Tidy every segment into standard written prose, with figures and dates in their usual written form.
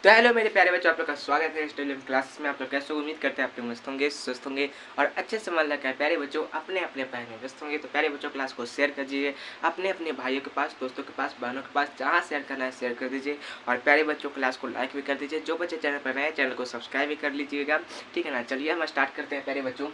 तो हेलो मेरे प्यारे बच्चों, आप लोग का स्वागत है स्टेडियम क्लासेस में। आप लोग कैसे उम्मीद करते हैं आप लोग मस्त होंगे, स्वस्थ होंगे और अच्छे से मन लगा है। प्यारे बच्चों अपने अपने पढ़ाई में व्यस्त होंगे, तो प्यारे बच्चों क्लास को शेयर कर दीजिए अपने अपने भाइयों के पास, दोस्तों के पास, बहनों के पास, जहाँ शेयर करना है शेयर कर दीजिए। और प्यारे बच्चों क्लास को लाइक भी कर दीजिए। जो बच्चे चैनल पर नए चैनल को सब्सक्राइब भी कर लीजिएगा, ठीक है ना। चलिए हम स्टार्ट करते हैं प्यारे बच्चों।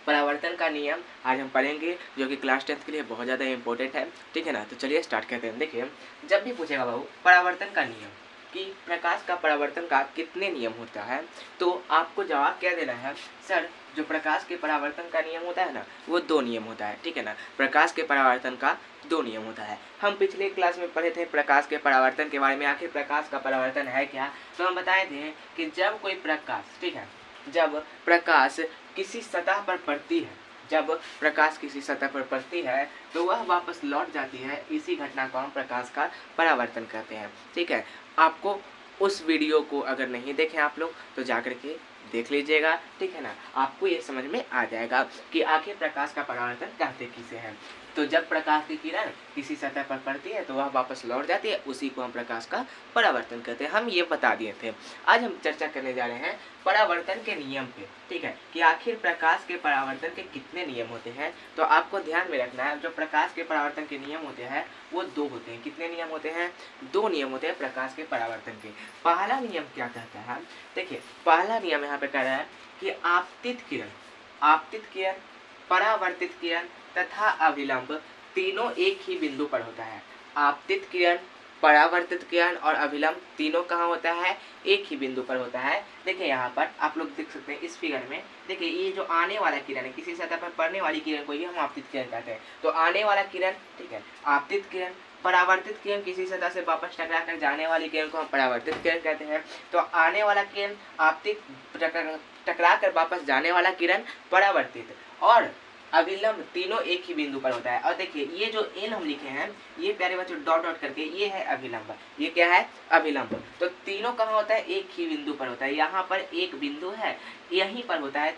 परावर्तन का नियम आज हम पढ़ेंगे, जो कि क्लास 10 के लिए बहुत ज़्यादा इंपॉर्टेंट है, ठीक है ना। तो चलिए स्टार्ट करते हैं। देखिए, जब भी पूछेगा बाबू परावर्तन का नियम कि प्रकाश का परावर्तन का कितने नियम होता है, तो आपको जवाब क्या देना है, सर जो प्रकाश के परावर्तन का नियम होता है ना, वो 2 नियम होता है, ठीक है ना। प्रकाश के परावर्तन का 2 नियम होता है। हम पिछले क्लास में पढ़े थे प्रकाश के परावर्तन के बारे में। आखिर प्रकाश का परावर्तन है क्या, तो हम बताए थे कि जब कोई प्रकाश, ठीक है, जब प्रकाश किसी सतह पर पड़ती है, जब प्रकाश किसी सतह पर पड़ती है तो वह वापस लौट जाती है। इसी घटना को हम प्रकाश का परावर्तन कहते हैं, ठीक है। आपको उस वीडियो को अगर नहीं देखे आप लोग तो जाकर के देख लीजिएगा, ठीक है ना। आपको ये समझ में आ जाएगा कि आखिर प्रकाश का परावर्तन कहते किसे हैं। तो जब प्रकाश की किरण किसी सतह पर पड़ती है तो वह वापस लौट जाती है, उसी को हम प्रकाश का परावर्तन कहते हैं। हम ये बता दिए थे। आज हम चर्चा करने जा रहे हैं परावर्तन के नियम पे, ठीक है, कि आखिर प्रकाश के परावर्तन के कितने नियम होते हैं। तो आपको ध्यान में रखना है, जो प्रकाश के परावर्तन के नियम होते हैं वो 2 होते हैं। कितने नियम होते हैं? 2 नियम होते हैं प्रकाश के परावर्तन के। पहला नियम क्या कहता है, देखिए पहला नियम यहाँ पे कह रहा है कि आपतित किरण, परावर्तित किरण तथा अभिलंब तीनों एक ही बिंदु पर होता है। आपतित किरण, परावर्तित किरण और अभिलंब तीनों कहाँ होता है? एक ही बिंदु पर होता है। देखिए यहाँ पर आप लोग देख सकते हैं इस फिगर में। देखिए ये जो आने वाला किरण है, किसी सतह पर पड़ने वाली किरण को ही हम आपतित किरण कहते हैं। तो आने वाला किरण, ठीक है, आपतित किरण। परावर्तित किरण, किसी सतह से वापस टकरा कर जाने वाली किरण को हम परावर्तित किरण कहते हैं। तो आने वाला किरण आपतित, टकरा कर वापस जाने वाला किरण परावर्तित, और अभिलंब तीनों एक ही बिंदु पर होता है। और देखिए ये जो एन हम लिखे हैं, ये प्यारे बच्चों डॉट डॉट करके, ये है अभिलंब। ये क्या है? अभिलंब। तो तीनों कहाँ होता है? एक ही बिंदु पर होता है। यहाँ पर एक बिंदु है, यहीं पर होता है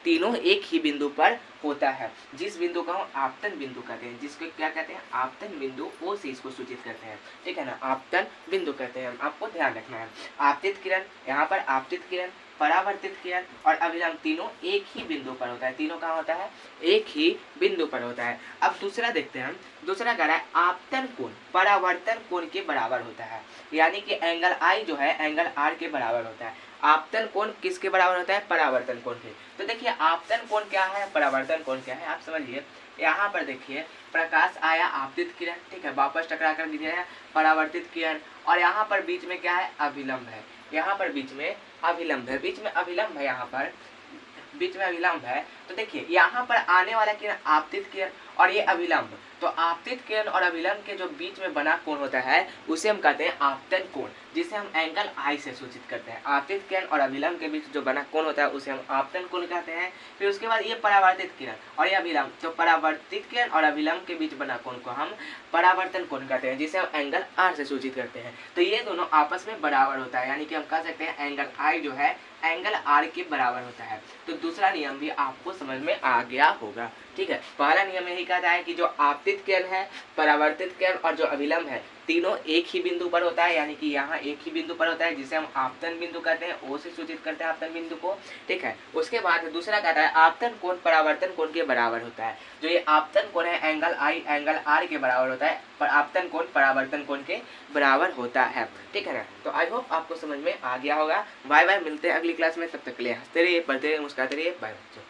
तीनों एक ही बिंदु पर होता है। जिस बिंदु को हम आपतन बिंदु कहते हैं, जिसको क्या कहते हैं? आपतन बिंदु। ओ से इसको सूचित करते हैं, ठीक है ना, आपतन बिंदु कहते हैं। आपको ध्यान रखना है। आपतित किरण, यहाँ पर आपतित किरण, परावर्तित किरण और अभिलंब तीनों एक ही बिंदु पर होता है। तीनों कहाँ होता है? एक ही बिंदु पर होता है। अब दूसरा देखते हैं हम। दूसरा कह रहा है आपतन कोण परावर्तन कोण के बराबर होता है, यानी कि एंगल आई जो है एंगल आर के बराबर होता है। आपतन कोण किसके बराबर होता है? परावर्तन कोण के। तो देखिए आपतन कोण क्या है, परावर्तन कोण क्या है, आप समझिए। यहाँ पर देखिए प्रकाश आया, आपतित किरण, ठीक है, वापस टकरा कर गिरा है, परावर्तित किरण, और यहाँ पर बीच में क्या है? अभिलंब है। यहाँ पर बीच में अभिलंब है, बीच में अभिलंब है, यहाँ पर बीच में अभिलंब है। तो देखिए यहाँ पर आने वाला किरण आपतित किरण और ये अभिलंब, तो आपतित किरण और अभिलंब के जो बीच में बना कोण होता है उसे हम कहते हैं आपतन कोण, जिसे हम एंगल आई से सूचित करते हैं। आपतित किरण और अभिलंब के बीच जो बना कोण होता है उसे हम आपतन कोण कहते हैं। फिर उसके बाद ये परावर्तित किरण और ये अभिलंब, तो परावर्तित किरण और अभिलंब के बीच बना कोण को हम परावर्तन कोण कहते हैं, जिसे हम एंगल आर से सूचित करते हैं। तो ये दोनों आपस में बराबर होता है, यानी कि हम कह सकते हैं एंगल आई जो है एंगल आर के बराबर होता है। तो दूसरा नियम भी आपको समझ में आ गया होगा, ठीक है। पहला नियम यही कहता है कि जो आपतित किरण है, परावर्तित किरण और जो अभिलंब है तीनों एक ही बिंदु पर होता है, यानी कि यहाँ एक ही बिंदु पर होता है, जिसे हम आपतन बिंदु कहते हैं। ओ से सूचित करते हैं आपतन बिंदु को, ठीक है। उसके बाद दूसरा कहता है आपतन कोण परावर्तन कोण के बराबर होता है। जो ये आपतन कोण है एंगल आई एंगल आर के बराबर होता है, पर आपतन कोण परावर्तन कोण के बराबर होता है, ठीक है ना। तो आई होप आपको समझ में आ गया होगा। बाय बाय, मिलते हैं अगली क्लास में। तब तक के लिए हंसते रहिए, पढ़ते रहिए, मुस्कुराते रहिए। बाय बच्चों।